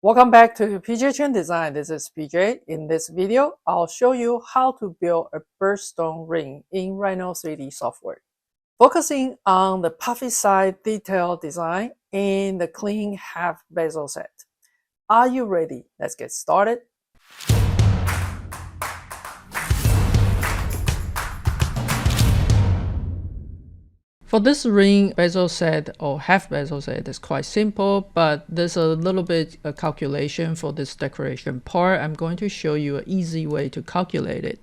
Welcome back to PJ Chen Design. This is PJ. In this video, I'll show you how to build a birthstone ring in Rhino 3D software. Focusing on the puffy side detail design and the clean half bezel set. Are you ready? Let's get started. For this ring bezel set or half bezel set, it's quite simple, but there's a little bit of calculation for this decoration part. I'm going to show you an easy way to calculate it.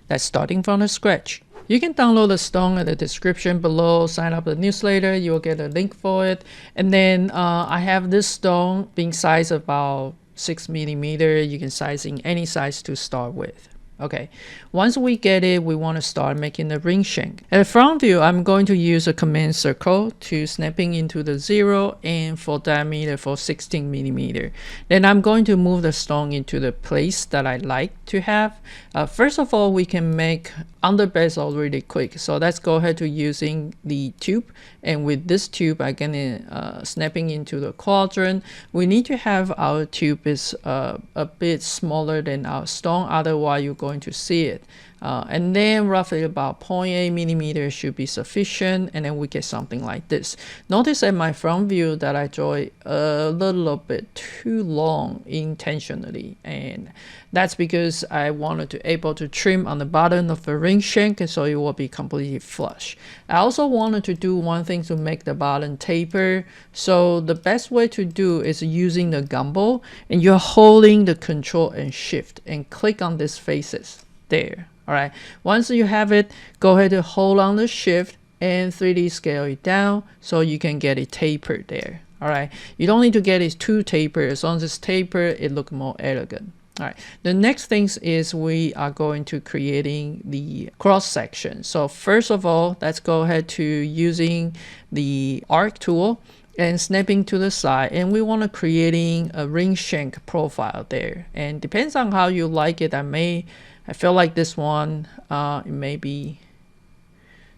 That's starting from the scratch. You can download the stone in the description below, sign up the newsletter, you'll get a link for it. And then I have this stone being sized about 6mm. You can size in any size to start with. Okay, once we get it, we want to start making the ring shank. At the front view, I'm going to use a command circle to snapping into the 0 and for diameter for 16mm. Then I'm going to move the stone into the place that I like to have. First of all, we can make under bezel really quick. So let's go ahead to using the tube. And with this tube, I'm gonna snapping into the quadrant. We need to have our tube is a bit smaller than our stone, otherwise you're going to see it. And then roughly about 0.8mm should be sufficient, and then we get something like this. Notice at my front view that I draw it a little bit too long intentionally, and that's because I wanted to able to trim on the bottom of the ring shank so it will be completely flush. I also wanted to do one thing to make the bottom taper, so the best way to do is using the gumball, and you're holding the control and shift and click on these faces there. All right, once you have it, go ahead and hold on the shift and 3D scale it down so you can get it tapered there. All right, you don't need to get it too tapered. As long as it's tapered, it looks more elegant. All right, the next thing is we are going to creating the cross section. So first of all, let's go ahead to using the arc tool and snapping to the side, and we want to creating a ring shank profile there. And depends on how you like it. I feel like this one it may be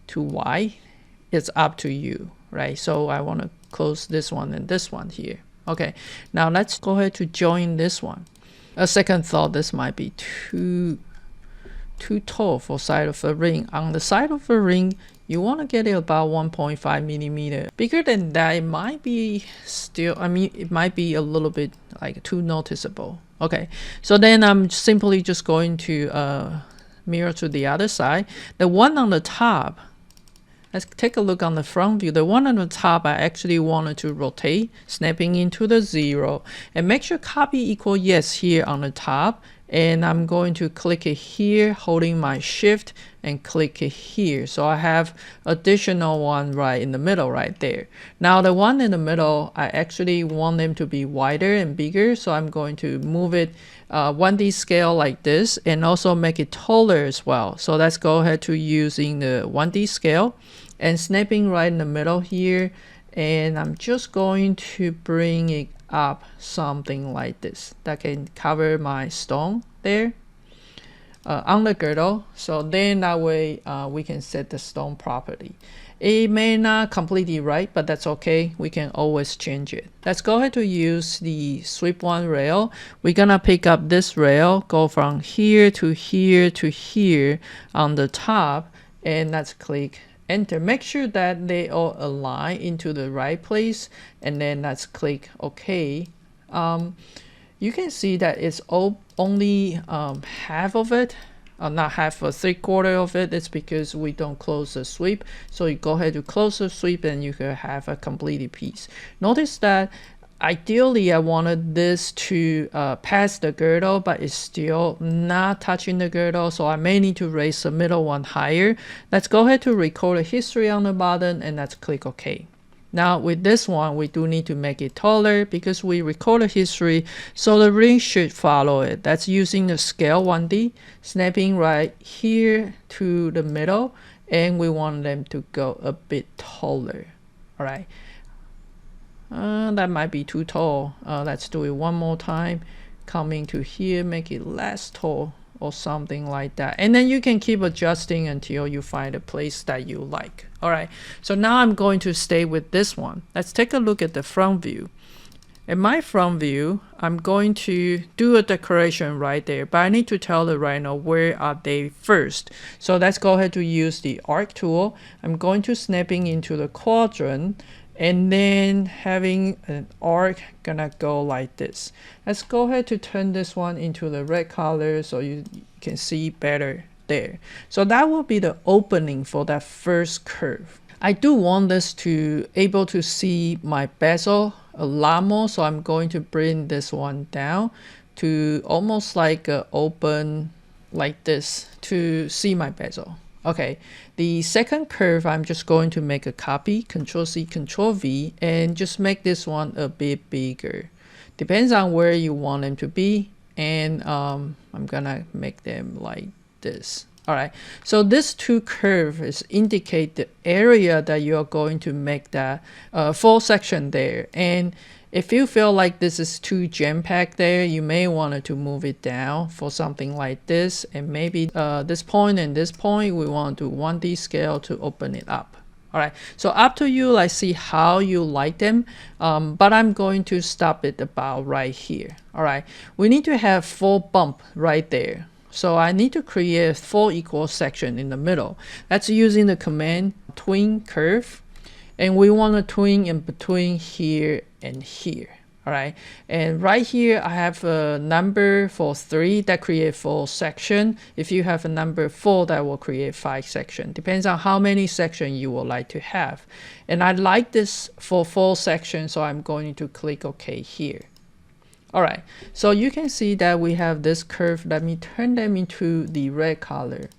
too wide. It's up to you, right? So I want to close this one and this one here. Okay, now let's go ahead to join this one. A second thought, this might be too tall for side of the ring. On the side of the ring, you want to get it about 1.5mm. Bigger than that, it might be still, it might be a little bit like too noticeable. Okay, so then I'm simply just going to mirror to the other side. The one on the top, let's take a look on the front view. The one on the top, I actually wanted to rotate, snapping into the 0, and make sure copy equal yes here on the top. And I'm going to click it here, holding my shift, and click it here. So I have additional one right in the middle right there. Now the one in the middle, I actually want them to be wider and bigger. So I'm going to move it 1D scale like this, and also make it taller as well. So let's go ahead to using the 1D scale and snapping right in the middle here. And I'm just going to bring it up something like this that can cover my stone there on the girdle. So then that way we can set the stone properly. It may not completely right, but that's okay. We can always change it. Let's go ahead to use the sweep one rail. We're gonna pick up this rail, go from here to here to here on the top, and let's click enter. Make sure that they all align into the right place, and then let's click OK. You can see that it's only half of it, not half, but 3/4 of it. It's because we don't close the sweep. So you go ahead to close the sweep, and you can have a completed piece. Notice that ideally I wanted this to pass the girdle, but it's still not touching the girdle, so I may need to raise the middle one higher. Let's go ahead to record a history on the bottom, and let's click OK. Now with this one, we do need to make it taller because we record a history, so the ring should follow it. That's using the scale 1D, snapping right here to the middle, and we want them to go a bit taller. All right. That might be too tall. Let's do it one more time. Coming to here, make it less tall or something like that. And then you can keep adjusting until you find a place that you like. All right, so now I'm going to stay with this one. Let's take a look at the front view. In my front view, I'm going to do a decoration right there, but I need to tell the Rhino where are they first. So let's go ahead to use the arc tool. I'm going to snapping into the quadrant, and then having an arc gonna go like this. Let's go ahead to turn this one into the red color so you can see better there. So that will be the opening for that first curve. I do want this to able to see my bezel a lot more, so I'm going to bring this one down to almost like a open like this to see my bezel. Okay, the second curve, I'm just going to make a copy, Control C, Control V, and just make this one a bit bigger. Depends on where you want them to be, and I'm gonna make them like this. All right, so this two curves indicate the area that you are going to make that full section there. And if you feel like this is too jam-packed there, you may want to move it down for something like this. And maybe this point and this point, we want to 1D scale to open it up. All right, so up to you, like see how you like them, but I'm going to stop it about right here. All right, we need to have full bump right there. So I need to create a full equal section in the middle. That's using the command tween curve. And we want to tween in between here and here. All right. And right here, I have a number for 3 that create full section. If you have a number 4, that will create 5 section. Depends on how many section you would like to have. And I like this for full section, so I'm going to click OK here. All right, so you can see that we have this curve. Let me turn them into the red color,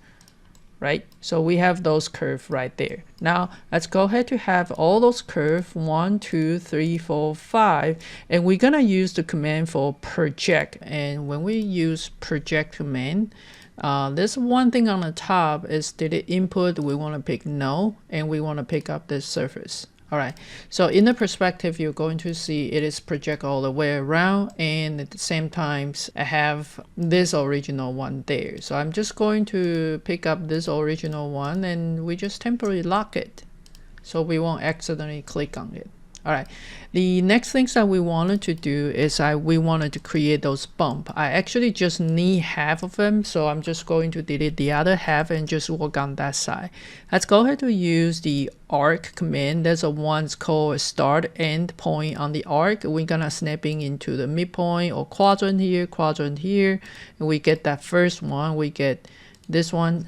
right? So we have those curves right there. Now let's go ahead to have all those curves 1, 2, 3, 4, 5, and we're gonna use the command for project. And when we use project command, this one thing on the top is did it input. We want to pick no, and we want to pick up this surface. All right, so in the perspective, you're going to see it is project all the way around, and at the same time, I have this original one there. So I'm just going to pick up this original one, and we just temporarily lock it, so we won't accidentally click on it. All right, the next things that we wanted to do is we wanted to create those bump. I actually just need half of them, so I'm just going to delete the other half and just work on that side. Let's go ahead to use the arc command. There's a one's called start end point on the arc. We're gonna snapping into the midpoint or quadrant here, and we get that first one. We get this one.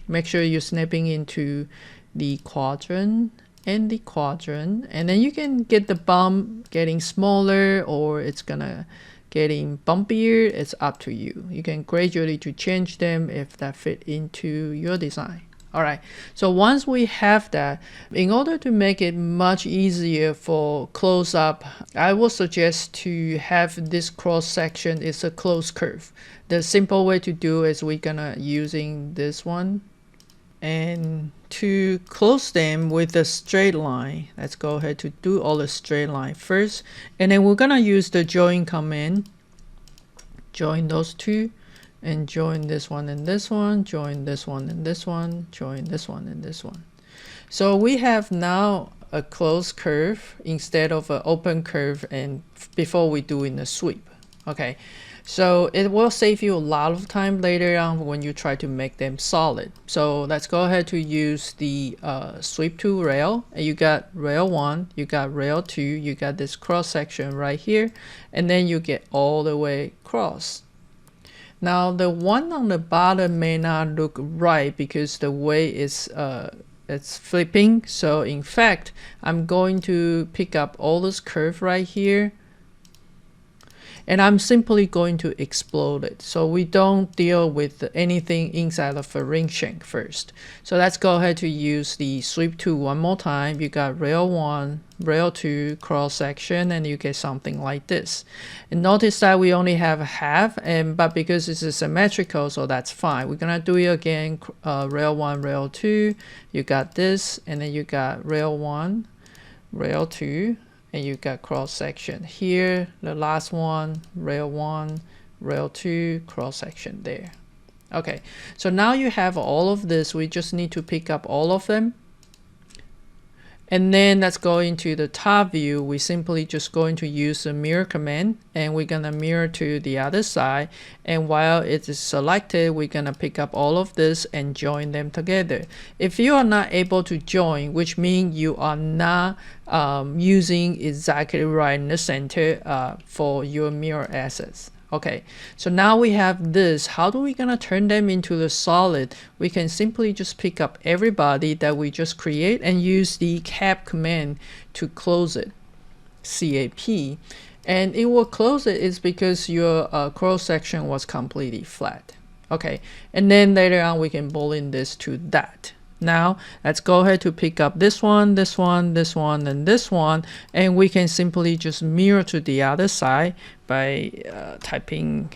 Make sure you're snapping into the quadrant and the quadrant, and then you can get the bump getting smaller or it's gonna getting bumpier. It's up to you. You can gradually to change them if that fit into your design. All right, so once we have that, in order to make it much easier for close up, I will suggest to have this cross section is a closed curve. The simple way to do is we're gonna using this one, and to close them with a straight line, let's go ahead to do all the straight line first, and then we're gonna use the join command, join those two, and join this one and this one, join this one and this one, join this one and this one. So we have now a closed curve instead of an open curve, and before we do in the sweep. Okay, so it will save you a lot of time later on when you try to make them solid. So let's go ahead to use the sweep to rail. And you got rail 1, you got rail 2, you got this cross section right here, and then you get all the way across. Now the one on the bottom may not look right because the way it's flipping. So in fact, I'm going to pick up all this curve right here, and I'm simply going to explode it, so we don't deal with anything inside of a ring shank first. So let's go ahead to use the sweep tool one more time. You got rail 1, rail 2, cross section, and you get something like this. And notice that we only have half, but because this is symmetrical, so that's fine. We're gonna do it again. Rail 1, rail 2, you got this, and then you got rail 1, rail 2, and you got cross section here. The last one, rail 1, rail 2, cross section there. Okay, so now you have all of this. We just need to pick up all of them, And then let's go into the top view. We simply just going to use the mirror command, and we're gonna mirror to the other side. And while it is selected, we're gonna pick up all of this and join them together. If you are not able to join, which means you are not using exactly right in the center for your mirror assets. Okay, so now we have this. How do we gonna turn them into the solid? We can simply just pick up everybody that we just create and use the cap command to close it, CAP. And it will close it is because your cross section was completely flat. Okay, and then later on we can boolean this to that. Now let's go ahead to pick up this one, this one, this one, and this one, and we can simply just mirror to the other side by typing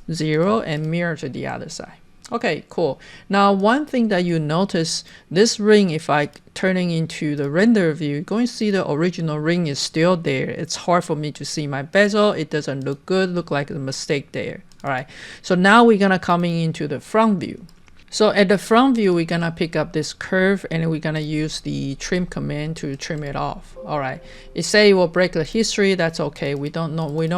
0 and mirror to the other side. Okay, cool. Now one thing that you notice, this ring, if I turning into the render view, you're going to see the original ring is still there. It's hard for me to see my bezel. It doesn't look good, look like a mistake there. All right, so now we're gonna coming into the front view. So at the front view, we're gonna pick up this curve and we're gonna use the trim command to trim it off. All right, it say it will break the history. That's okay. We no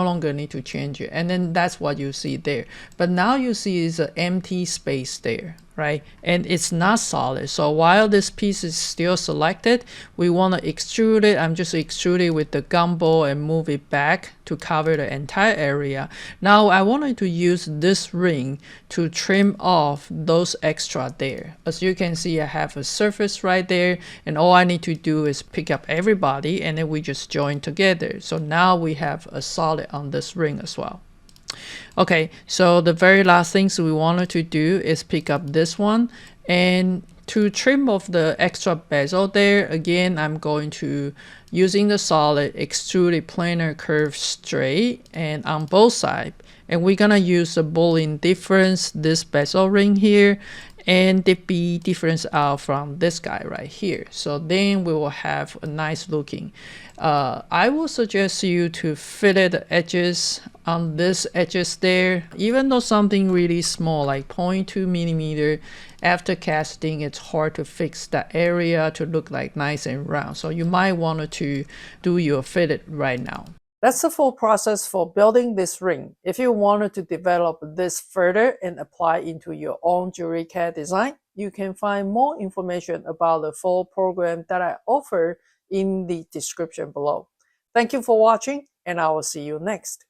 longer need to change it. And then that's what you see there. But now you see is an empty space there, right? And it's not solid. So while this piece is still selected, we want to extrude it. I'm just extruding with the gumball and move it back to cover the entire area. Now I wanted to use this ring to trim off those extra there. As you can see, I have a surface right there, and all I need to do is pick up everybody and then we just join together. So now we have a solid on this ring as well. Okay, so the very last things we wanted to do is pick up this one, and to trim off the extra bezel there, again, I'm going to, using the solid, extrude a planar curve straight and on both sides. And we're gonna use the Boolean difference, this bezel ring here, and the B difference out from this guy right here. So then we will have a nice looking. I will suggest you to fillet the edges on this edges there, even though something really small like 0.2 millimeter. After casting, it's hard to fix that area to look like nice and round. So you might want to do your fillet right now. That's the full process for building this ring. If you wanted to develop this further and apply into your own jewelry CAD design, you can find more information about the full program that I offer in the description below. Thank you for watching, and I will see you next.